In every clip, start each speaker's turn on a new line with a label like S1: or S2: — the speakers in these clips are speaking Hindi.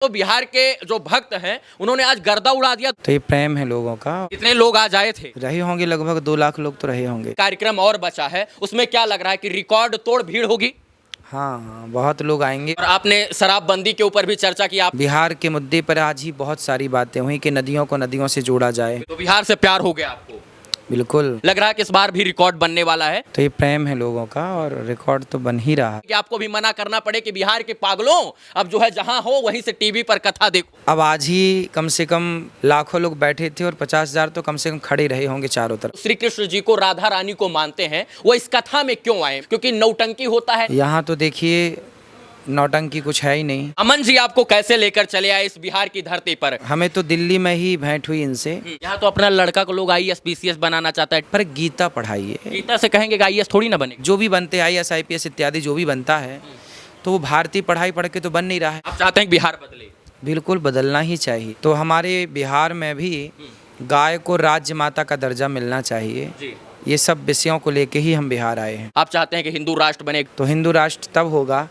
S1: तो बिहार के जो भक्त हैं उन्होंने आज गर्दा उड़ा दिया।
S2: तो ये प्रेम है लोगों का।
S1: कितने लोग आज आए थे?
S2: रहे होंगे लगभग 2 लाख लोग तो रहे होंगे।
S1: कार्यक्रम और बचा है, उसमें क्या लग रहा है कि रिकॉर्ड तोड़ भीड़ होगी?
S2: हाँ, बहुत लोग आएंगे।
S1: और आपने शराबबंदी के ऊपर भी चर्चा की। आप
S2: बिहार के मुद्दे पर आज ही बहुत सारी बातें हुई कि नदियों को नदियों से जोड़ा जाए।
S1: तो बिहार से प्यार हो गया आपको?
S2: बिल्कुल।
S1: लग रहा है कि इस बार भी रिकॉर्ड बनने वाला है।
S2: तो ये प्रेम है लोगों का और रिकॉर्ड तो बन ही रहा है।
S1: कि आपको भी मना करना पड़े कि बिहार के पागलों, अब जो है जहां हो वहीं से टीवी पर कथा देखो।
S2: अब आज ही कम से कम लाखों लोग बैठे थे और 50,000 तो कम से कम खड़े रहे होंगे चारों तरफ।
S1: श्री कृष्ण जी को राधा रानी को मानते हैं, वो इस कथा में क्यों आए? क्योंकि नौटंकी होता है।
S2: यहाँ तो देखिए नौटंकी कुछ है ही नहीं।
S1: अमन जी आपको कैसे लेकर चले आए इस बिहार की धरती पर?
S2: हमें तो दिल्ली में ही भेंट हुई इनसे।
S1: यहाँ तो अपना लड़का को लोग IAS PCS बनाना चाहता है।
S2: पर गीता पढ़ाइए।
S1: गीता से कहेंगे कि IAS थोड़ी ना बने।
S2: जो भी बनते IAS IPS इत्यादि जो भी बनता है तो वो भारतीय पढ़ाई पढ़ के तो बन नहीं रहा है।
S1: आप चाहते हैं कि बिहार बदले?
S2: बिल्कुल बदलना ही चाहिए। तो हमारे बिहार में भी गाय को राज्य माता का दर्जा मिलना चाहिए।
S1: जी।
S2: ये सब विषयों को लेके ही हम बिहार आए हैं।
S1: आप चाहते हैं कि हिंदू राष्ट्र बने?
S2: तो हिंदू राष्ट्र तब होगा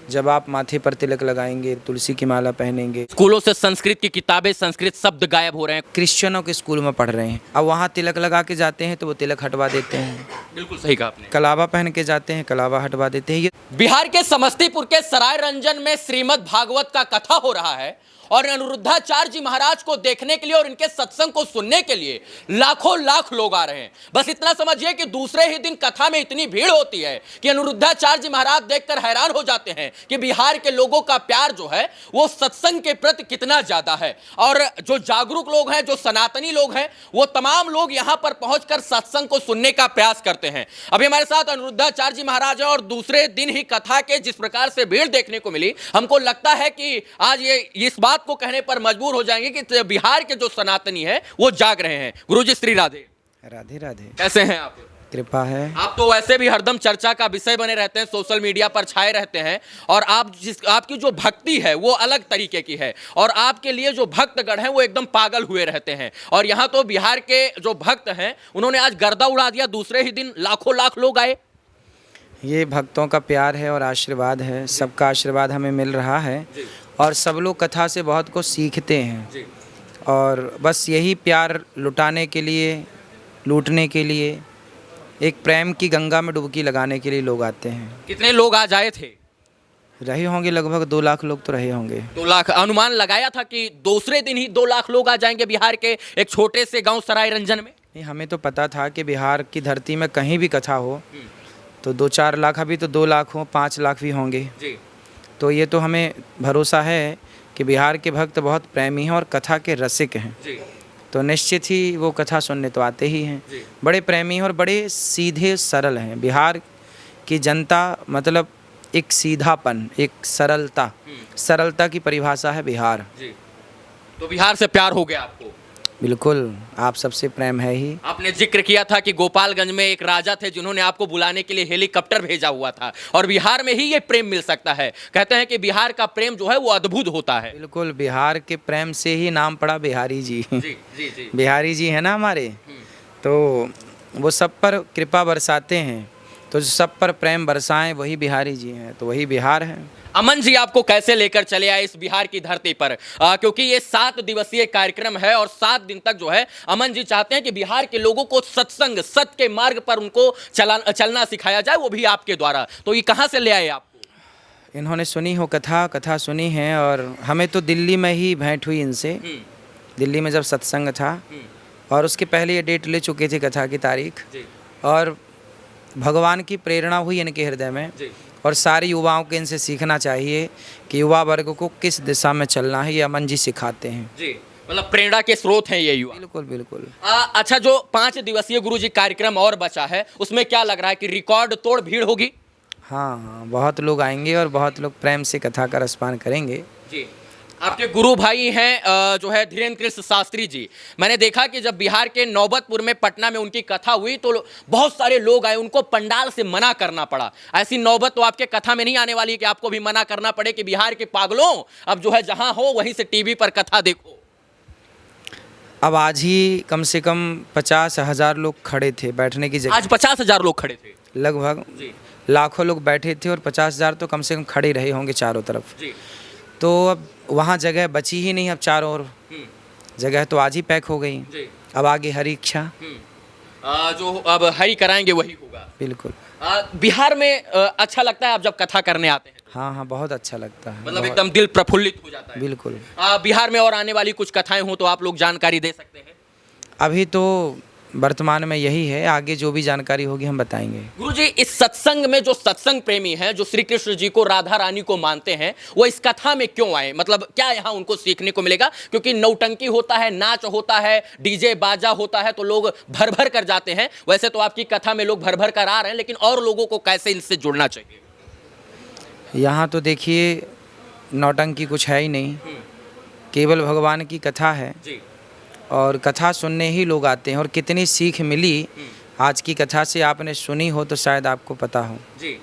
S2: जब आप माथे पर तिलक लगाएंगे, तुलसी की माला पहनेंगे।
S1: स्कूलों से संस्कृत की किताबें, संस्कृत शब्द गायब हो रहे हैं।
S2: क्रिश्चियनों के स्कूल में पढ़ रहे हैं, अब वहाँ तिलक लगा के जाते हैं तो वो तिलक हटवा देते हैं।
S1: बिल्कुल सही कहा आपने।
S2: कलावा पहन के जाते हैं, कलावा हटवा देते हैं। ये
S1: बिहार के समस्तीपुर के सराय रंजन में श्रीमद् भागवत का कथा हो रहा है और अनिरुद्धाचार्य जी महाराज को देखने के लिए और इनके सत्संग को सुनने के लिए लाखों लाख लोग आ रहे हैं। बस इतना समझिए कि दूसरे ही दिन कथा में इतनी भीड़ होती है कि अनिरुद्धाचार्य जी महाराज देखकर हैरान हो जाते हैं कि बिहार के लोगों का प्यार जो है वो सत्संग के प्रति कितना ज्यादा है। और जो जागरूक लोग हैं, जो सनातनी लोग हैं, वो तमाम लोग यहां पर पहुंचकर सत्संग को सुनने का प्रयास करते हैं। अभी हमारे साथ अनिरुद्धाचार्य जी महाराज हैं और दूसरे दिन ही कथा के जिस प्रकार से भीड़ देखने को मिली, हमको लगता है कि आज ये इस बात को कहने पर मजबूर हो जाएंगे कि बिहार के जो सनातनी है वो जाग रहे हैं। गुरुजी श्री राधे।
S2: राधे राधे।
S1: कैसे हैं आप?
S2: कृपा है।
S1: आप तो वैसे भी हरदम चर्चा का विषय बने रहते हैं, सोशल मीडिया पर छाए रहते हैं और आपकी जो भक्ति है वो अलग तरीके की है और आपके लिए जो भक्तगण हैं वो एकदम पागल हुए रहते हैं। और यहाँ तो बिहार के जो भक्त हैं उन्होंने आज गर्दा उड़ा दिया। दूसरे ही दिन लाखों लाख लोग आए।
S2: ये भक्तों का प्यार है और आशीर्वाद है, सबका आशीर्वाद हमें मिल रहा है और सब लोग कथा से बहुत कुछ सीखते हैं और बस यही प्यार लुटाने के लिए, लूटने के लिए, एक प्रेम की गंगा में डुबकी लगाने के लिए लोग आते हैं।
S1: कितने लोग आज आए थे?
S2: रहे होंगे लगभग 2 लाख लोग तो रहे होंगे।
S1: 2 लाख अनुमान लगाया था कि दूसरे दिन ही 2 लाख लोग आ जाएंगे बिहार के एक छोटे से गांव सराय रंजन में।
S2: नहीं, हमें तो पता था कि बिहार की धरती में कहीं भी कथा हो तो 2-4 लाख, अभी तो 2 लाख हो, 5 लाख भी होंगे
S1: जी।
S2: तो ये तो हमें भरोसा है कि बिहार के भक्त बहुत प्रेमी हैं और कथा के रसिक हैं
S1: जी।
S2: तो निश्चित ही वो कथा सुनने तो आते ही हैं। बड़े प्रेमी हैं और बड़े सीधे सरल हैं। बिहार की जनता मतलब एक सीधापन, एक सरलता, सरलता की परिभाषा है बिहार।
S1: जी। तो बिहार से प्यार हो गया आपको?
S2: बिल्कुल, आप सबसे प्रेम है ही।
S1: आपने जिक्र किया था कि गोपालगंज में एक राजा थे जिन्होंने आपको बुलाने के लिए हेलीकॉप्टर भेजा हुआ था और बिहार में ही ये प्रेम मिल सकता है। कहते हैं कि बिहार का प्रेम जो है वो अद्भुत होता है।
S2: बिल्कुल, बिहार के प्रेम से ही नाम पड़ा बिहारी जी।
S1: जी जी जी।
S2: बिहारी जी है ना हमारे, तो वो सब पर कृपा बरसाते हैं, तो सब पर प्रेम बरसाएं वही बिहारी जी हैं, तो वही बिहार है।
S1: अमन जी आपको कैसे लेकर चले आए इस बिहार की धरती पर? क्योंकि ये 7 दिवसीय कार्यक्रम है और 7 दिन तक जो है अमन जी चाहते हैं कि बिहार के लोगों को सत्संग, सत्य के मार्ग पर उनको चलना सिखाया जाए, वो भी आपके द्वारा। तो ये कहाँ से ले आए आपको?
S2: इन्होंने सुनी हो कथा सुनी है और हमें तो दिल्ली में ही भेंट हुई इनसे। दिल्ली में जब सत्संग था और उसके पहले ये डेट ले चुके थे कथा की तारीख और भगवान की प्रेरणा हुई इनके हृदय में और सारे युवाओं को इनसे सीखना चाहिए कि युवा वर्ग को किस दिशा में चलना है। ये अमन जी सिखाते हैं। जी,
S1: मतलब प्रेरणा के स्रोत हैं ये युवा।
S2: बिल्कुल बिल्कुल।
S1: अच्छा, जो 5 दिवसीय गुरुजी कार्यक्रम और बचा है उसमें क्या लग रहा है कि रिकॉर्ड तोड़ भीड़ होगी?
S2: हाँ, बहुत लोग आएंगे और बहुत लोग प्रेम से कथा का रसपान करेंगे। जी।
S1: आपके गुरु भाई हैं जो है धीरेन्द्र कृष्ण शास्त्री जी। मैंने देखा कि जब बिहार के नौबतपुर में, पटना में उनकी कथा हुई तो बहुत सारे लोग आए, उनको पंडाल से मना करना पड़ा। ऐसी नौबत तो आपके कथा में नहीं आने वाली कि आपको भी मना करना पड़े कि बिहार के पागलों, अब जो है जहां हो वहीं से टीवी पर कथा देखो।
S2: अब आज ही कम से कम 50,000 लोग खड़े थे बैठने की जगह।
S1: आज 50,000 लोग खड़े थे?
S2: लगभग लाखों लोग बैठे थे और 50,000 तो कम से कम खड़े रहे होंगे चारों तरफ। तो अब वहाँ जगह बची ही नहीं, अब चारों ओर जगह तो आज ही पैक हो गई।
S1: जी।
S2: अब आगे हरी इच्छा।
S1: जो अब हरी कराएंगे वही होगा।
S2: बिल्कुल।
S1: बिहार में अच्छा लगता है आप जब कथा करने आते हैं?
S2: हाँ हाँ, बहुत अच्छा लगता है।
S1: मतलब
S2: बहुत-
S1: एकदम दिल प्रफुल्लित हो जाता है।
S2: बिल्कुल।
S1: बिहार में और आने वाली कुछ कथाएं हो तो आप लोग जानकारी दे सकते हैं।
S2: अभी तो वर्तमान में यही है, आगे जो भी जानकारी होगी हम बताएंगे।
S1: गुरुजी, इस सत्संग में जो सत्संग प्रेमी हैं, जो श्री कृष्ण जी को, राधा रानी को मानते हैं, वो इस कथा में क्यों आए? मतलब क्या यहाँ उनको सीखने को मिलेगा? क्योंकि नौटंकी होता है, नाच होता है, डीजे बाजा होता है, तो लोग भर भर कर जाते हैं। वैसे तो आपकी कथा में लोग भर भर कर आ रहे हैं, लेकिन और लोगों को कैसे इनसे जुड़ना चाहिए?
S2: यहाँ तो देखिए नौटंकी कुछ है ही नहीं, केवल भगवान की कथा है
S1: जी।
S2: और कथा सुनने ही लोग आते हैं। और कितनी सीख मिली आज की कथा से, आपने सुनी हो तो शायद आपको पता हो।
S1: जी।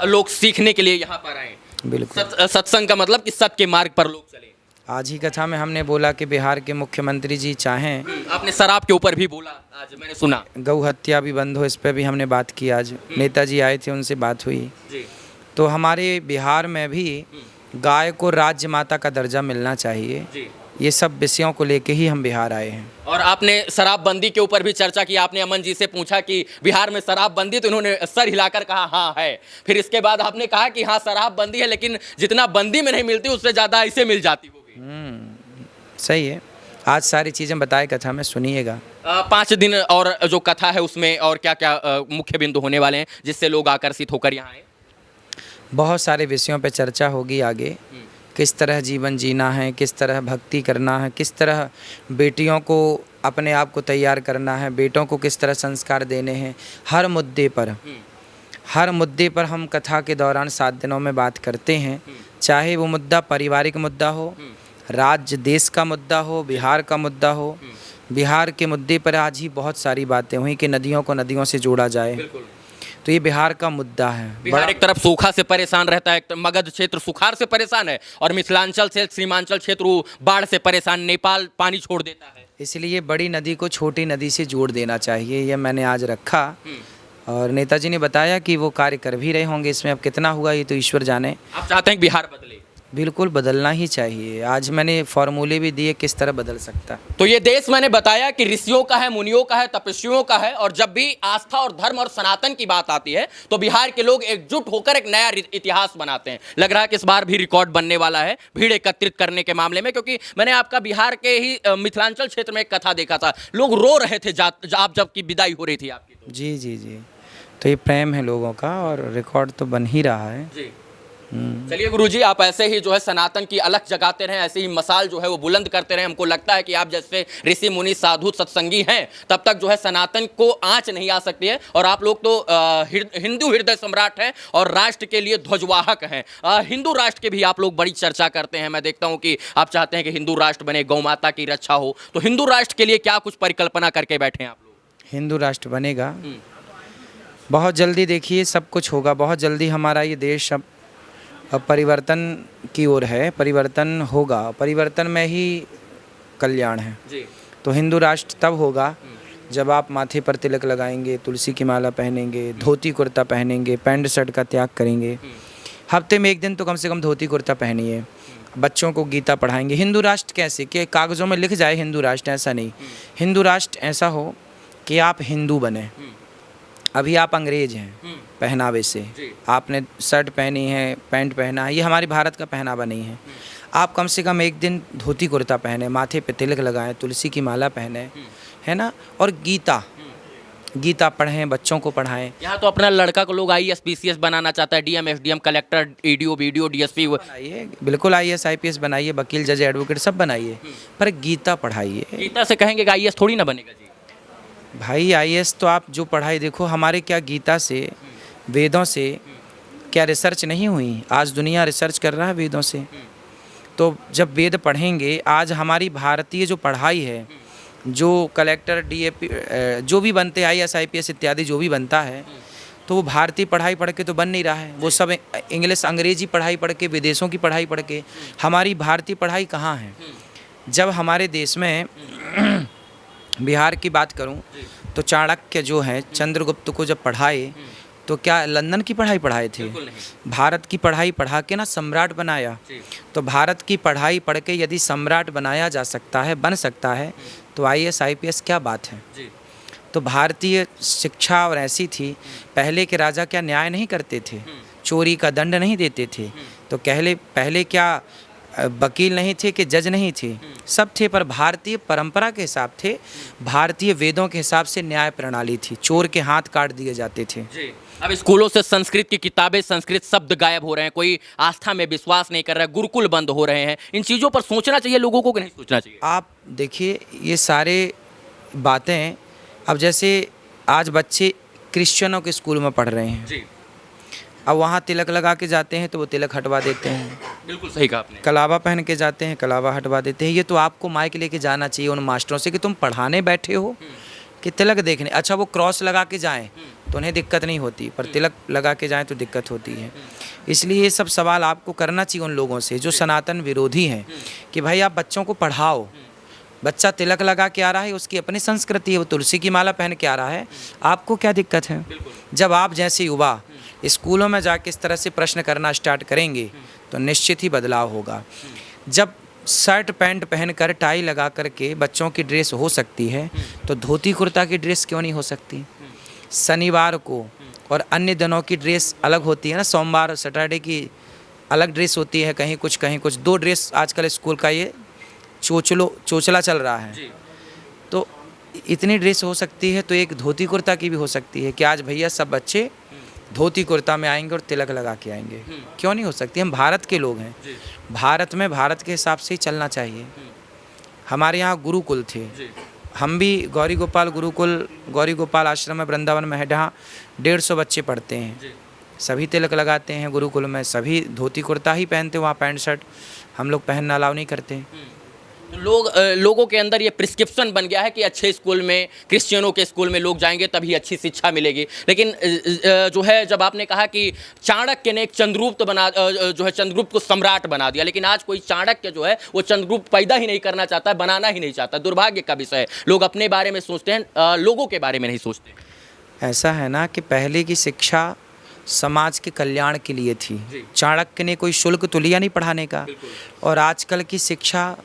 S1: लोग सीखने के लिए यहाँ पर आए।
S2: बिल्कुल।
S1: सत्संग का मतलब कि सत्य के मार्ग पर लोग चले।
S2: आज ही कथा में हमने बोला कि बिहार के मुख्यमंत्री जी चाहें,
S1: आपने शराब के ऊपर भी बोला, आज मैंने सुना।
S2: गौ हत्या भी बंद हो, इस पर भी हमने बात की। आज नेताजी आए थे, उनसे बात हुई।
S1: जी।
S2: तो हमारे बिहार में भी गाय को राज्य माता का दर्जा मिलना चाहिए।
S1: जी।
S2: ये सब विषयों को लेके ही हम बिहार आए हैं।
S1: और आपने शराबबंदी के ऊपर भी चर्चा की। आपने अमन जी से पूछा कि बिहार में शराबबंदी, तो इन्होंने सर हिलाकर कहा हाँ है। फिर इसके बाद आपने कहा कि हाँ शराबबंदी है, लेकिन जितना बंदी में नहीं मिलती उससे ज़्यादा ऐसे मिल जाती होगी।
S2: सही है। आज सारी चीज़ें बताए कथा में, सुनिएगा।
S1: 5 दिन और जो कथा है उसमें और क्या क्या मुख्य बिंदु होने वाले हैं जिससे लोग आकर्षित होकर यहाँ आए?
S2: बहुत सारे विषयों पे चर्चा होगी आगे। किस तरह जीवन जीना है, किस तरह भक्ति करना है, किस तरह बेटियों को अपने आप को तैयार करना है, बेटों को किस तरह संस्कार देने हैं। हर मुद्दे पर हम कथा के दौरान 7 दिनों में बात करते हैं। चाहे वो मुद्दा पारिवारिक मुद्दा हो, राज्य देश का मुद्दा हो, बिहार का मुद्दा हो। बिहार के मुद्दे पर आज ही बहुत सारी बातें हुई कि नदियों को नदियों से जोड़ा जाए। तो ये बिहार का मुद्दा है।
S1: बिहार एक तरफ सूखा से परेशान रहता है, एक तरफ मगध क्षेत्र सुखाड़ से परेशान है, और मिथिलांचल से सीमांचल क्षेत्र बाढ़ से परेशान, नेपाल पानी छोड़ देता है।
S2: इसलिए बड़ी नदी को छोटी नदी से जोड़ देना चाहिए, ये मैंने आज रखा। और नेताजी ने बताया कि वो कार्य कर भी रहे होंगे। इसमें अब कितना हुआ ये तो ईश्वर जाने।
S1: आप चाहते हैं कि बिहार बदले?
S2: बिल्कुल बदलना ही चाहिए। आज मैंने फॉर्मूले भी दिए किस तरह बदल सकता है।
S1: तो ये देश मैंने बताया कि ऋषियों का है, मुनियों का है, तपस्वियों का है, और जब भी आस्था और धर्म और सनातन की बात आती है तो बिहार के लोग एकजुट होकर एक नया इतिहास बनाते हैं। लग रहा है कि इस बार भी रिकॉर्ड बनने वाला है भीड़ एकत्रित करने के मामले में, क्योंकि मैंने आपका बिहार के ही मिथिलांचल क्षेत्र में एक कथा देखा था। लोग रो रहे थे आप जबकि विदाई हो रही थी आपकी।
S2: जी जी जी। तो ये प्रेम है लोगों का और रिकॉर्ड तो बन ही रहा है।
S1: जी। चलिए गुरुजी, आप ऐसे ही जो है सनातन की अलख जगाते रहें, ऐसे ही मसाल जो है वो बुलंद करते रहें। हमको लगता है कि आप जैसे ऋषि मुनि साधु सत्संगी हैं, तब तक जो है सनातन को आंच नहीं आ सकती है। और आप लोग तो हिंदू हृदय सम्राट हैं और राष्ट्र के लिए ध्वजवाहक हैं। हिंदू राष्ट्र के भी आप लोग बड़ी चर्चा करते हैं। मैं देखता हूँ कि आप चाहते हैं कि हिंदू राष्ट्र बने, गौ माता की रक्षा हो। तो हिंदू राष्ट्र के लिए क्या कुछ परिकल्पना करके बैठे हैं आप लोग?
S2: हिंदू राष्ट्र बनेगा बहुत जल्दी। देखिए सब कुछ होगा बहुत जल्दी। हमारा ये देश अब परिवर्तन की ओर है, परिवर्तन होगा। परिवर्तन में ही कल्याण है।
S1: जी।
S2: तो हिंदू राष्ट्र तब होगा जब आप माथे पर तिलक लगाएंगे, तुलसी की माला पहनेंगे, धोती कुर्ता पहनेंगे, पैंट शर्ट का त्याग करेंगे। हफ्ते में 1 दिन तो कम से कम धोती कुर्ता पहनिए। बच्चों को गीता पढ़ाएंगे। हिंदू राष्ट्र कैसे कि कागज़ों में लिख जाए हिंदू राष्ट्र, ऐसा नहीं। हिंदू राष्ट्र ऐसा हो कि आप हिंदू बने। अभी आप अंग्रेज हैं पहनावे से, आपने शर्ट पहनी है, पैंट पहना है, ये हमारे भारत का पहनावा नहीं है। आप कम से कम 1 दिन धोती कुर्ता पहने, माथे पे तिलक लगाएं, तुलसी की माला पहने, है ना। और गीता पढ़ें, बच्चों को पढ़ाएं।
S1: यहाँ तो अपना लड़का को लोग IAS PCS बनाना चाहता है, DM SDM collector EDO BDO DSP।
S2: बनाइए, बिल्कुल IAS IPS बनाइए, वकील जज एडवोकेट सब बनाइए, पर गीता पढ़ाइए।
S1: गीता से कहेंगे कि IAS थोड़ी ना बनेगा जी।
S2: भाई IAS तो आप जो पढ़ाई देखो, हमारे क्या गीता से, वेदों से क्या रिसर्च नहीं हुई? आज दुनिया रिसर्च कर रहा है वेदों से। तो जब वेद पढ़ेंगे, आज हमारी भारतीय जो पढ़ाई है, जो कलेक्टर DAP जो भी बनते हैं, IAS IPS इत्यादि जो भी बनता है, तो वो भारतीय पढ़ाई पढ़ के तो बन नहीं रहा है। वो सब इंग्लिश अंग्रेजी पढ़ाई पढ़ के, विदेशों की पढ़ाई पढ़ के। हमारी भारतीय पढ़ाई कहाँ है? जब हमारे देश में बिहार की बात करूं तो चाणक्य जो है चंद्रगुप्त को जब पढ़ाए तो क्या लंदन की पढ़ाई पढ़ाए थे?
S1: बिल्कुल नहीं।
S2: भारत की पढ़ाई पढ़ा के ना सम्राट बनाया।
S1: जी।
S2: तो भारत की पढ़ाई पढ़ के यदि सम्राट बनाया जा सकता है, बन सकता है, तो आईएएस आईपीएस क्या बात है?
S1: जी।
S2: तो भारतीय शिक्षा और ऐसी थी, पहले के राजा क्या न्याय नहीं करते थे? चोरी का दंड नहीं देते थे? तो पहले क्या वकील नहीं थे कि जज नहीं थे? सब थे, पर भारतीय परंपरा के हिसाब थे, भारतीय वेदों के हिसाब से न्याय प्रणाली थी। चोर के हाथ काट दिए जाते थे।
S1: जी। अब स्कूलों से संस्कृत की किताबें, संस्कृत शब्द गायब हो रहे हैं, कोई आस्था में विश्वास नहीं कर रहा है, गुरुकुल बंद हो रहे हैं। इन चीज़ों पर सोचना चाहिए लोगों को कि नहीं सोचना चाहिए?
S2: आप देखिए, ये सारे बातें, अब जैसे आज बच्चे क्रिश्चियनों के स्कूल में पढ़ रहे हैं,
S1: जी।
S2: अब वहाँ तिलक लगा के जाते हैं तो वो तिलक हटवा देते हैं।
S1: बिल्कुल सही कहा आपने।
S2: कलावा पहन के जाते हैं, कलावा हटवा देते हैं। ये तो आपको माइक लेके जाना चाहिए उन मास्टरों से कि तुम पढ़ाने बैठे हो कि तिलक देखने। अच्छा, वो क्रॉस लगा के जाएं तो उन्हें दिक्कत नहीं होती, पर तिलक लगा के जाएं तो दिक्कत होती है। इसलिए ये सब सवाल आपको करना चाहिए उन लोगों से जो सनातन विरोधी हैं कि भाई आप बच्चों को पढ़ाओ। बच्चा तिलक लगा के आ रहा है, उसकी अपनी संस्कृति है, वो तुलसी की माला पहन के आ रहा है, आपको क्या दिक्कत है? जब आप जैसे युवा स्कूलों में जाके इस तरह से प्रश्न करना स्टार्ट करेंगे तो निश्चित ही बदलाव होगा। जब शर्ट पैंट पहनकर टाई लगा करके बच्चों की ड्रेस हो सकती है तो धोती कुर्ता की ड्रेस क्यों नहीं हो सकती? शनिवार को और अन्य दिनों की ड्रेस अलग होती है ना, सोमवार और सैटरडे की अलग ड्रेस होती है, कहीं कुछ। दो ड्रेस आजकल स्कूल का ये चोचला चल रहा है। तो इतनी ड्रेस हो सकती है तो एक धोती कुर्ता की भी हो सकती है कि आज भैया सब बच्चे धोती कुर्ता में आएंगे और तिलक लगा के आएंगे। क्यों नहीं हो सकती? हम भारत के लोग हैं, भारत में भारत के हिसाब से ही चलना चाहिए। हमारे यहाँ गुरुकुल थे, हम भी गौरी गोपाल आश्रम में वृंदावन में है, जहाँ 150 बच्चे पढ़ते हैं। सभी तिलक लगाते हैं गुरुकुल में, सभी धोती कुर्ता ही पहनते, वहाँ पैंट शर्ट हम लोग पहनना अलाउ नहीं करते।
S1: लोगों के अंदर ये प्रिस्क्रिप्शन बन गया है कि अच्छे स्कूल में, क्रिश्चियनों के स्कूल में लोग जाएंगे तभी अच्छी शिक्षा मिलेगी। लेकिन जो है, जब आपने कहा कि चाणक्य ने एक चंद्रगुप्त को सम्राट बना दिया, लेकिन आज कोई चाणक्य जो है वो चंद्रगुप्त पैदा ही नहीं करना चाहता, बनाना ही नहीं चाहता। दुर्भाग्य का विषय है। लोग अपने बारे में सोचते हैं, लोगों के बारे में नहीं सोचते।
S2: ऐसा है ना कि पहले की शिक्षा समाज के कल्याण के लिए थी। चाणक्य ने कोई शुल्क तो लिया नहीं पढ़ाने का, और आजकल की शिक्षा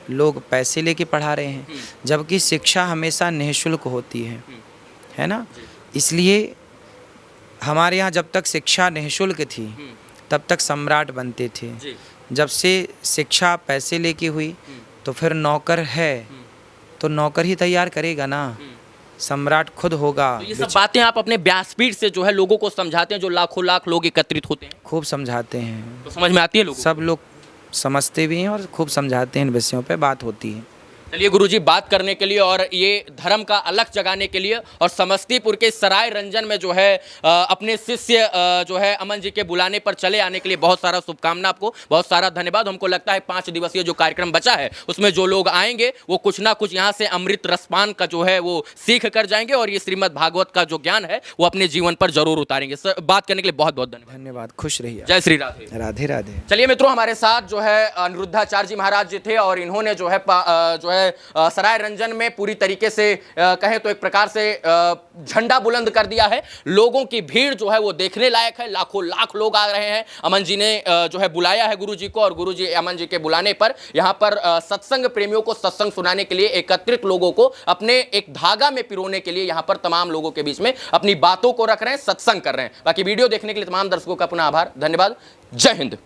S2: लोग पैसे लेके पढ़ा रहे हैं, जबकि शिक्षा हमेशा निःशुल्क होती है ना। इसलिए हमारे यहाँ जब तक शिक्षा निःशुल्क थी तब तक सम्राट बनते थे। जब से शिक्षा पैसे लेके हुई तो फिर नौकर है तो नौकर ही तैयार करेगा ना, सम्राट खुद होगा।
S1: तो ये सब बातें आप अपने व्यासपीठ से जो है लोगों को समझाते हैं, जो लाखों लाख लोग एकत्रित होते हैं?
S2: खूब समझाते हैं,
S1: तो समझ में आती है लोगों को?
S2: सब लोग समझते भी हैं और खूब समझाते हैं, इन विषयों पे बात होती है।
S1: चलिए गुरुजी, बात करने के लिए और ये धर्म का अलग जगाने के लिए और समस्तीपुर के सराय रंजन में जो है अपने शिष्य जो है अमन जी के बुलाने पर चले आने के लिए बहुत सारा शुभकामना, आपको बहुत सारा धन्यवाद। हमको लगता है 5 दिवसीय जो कार्यक्रम बचा है उसमें जो लोग आएंगे वो कुछ ना कुछ यहाँ से अमृत रसपान का जो है वो सीख कर जाएंगे और ये श्रीमद् भागवत का जो ज्ञान है वो अपने जीवन पर जरूर उतारेंगे। सर, बात करने के लिए बहुत बहुत धन्यवाद।
S2: खुश रहिए।
S1: जय श्री राधे।
S2: राधे राधे।
S1: चलिए मित्रों, हमारे साथ जो है अनिरुद्धाचार्य जी महाराज जी थे और इन्होंने जो है सराय रंजन में पूरी तरीके से कहें तो एक प्रकार से झंडा बुलंद कर दिया है। लोगों की भीड़ जो है वो देखने लायक है, लाखों लाख लोग आ रहे हैं। अमन जी ने जो है बुलाया है गुरु जी को और गुरु जी अमन जी के बुलाने पर यहाँ पर सत्संग प्रेमियों को सत्संग सुनाने के लिए, एकत्रित लोगों को अपने एक धागा में पिरोने के लिए यहाँ पर तमाम लोगों के बीच में अपनी बातों को रख रहे हैं, सत्संग कर रहे हैं। बाकी वीडियो देखने के लिए तमाम दर्शकों का पुनः आभार, धन्यवाद। जय हिंद।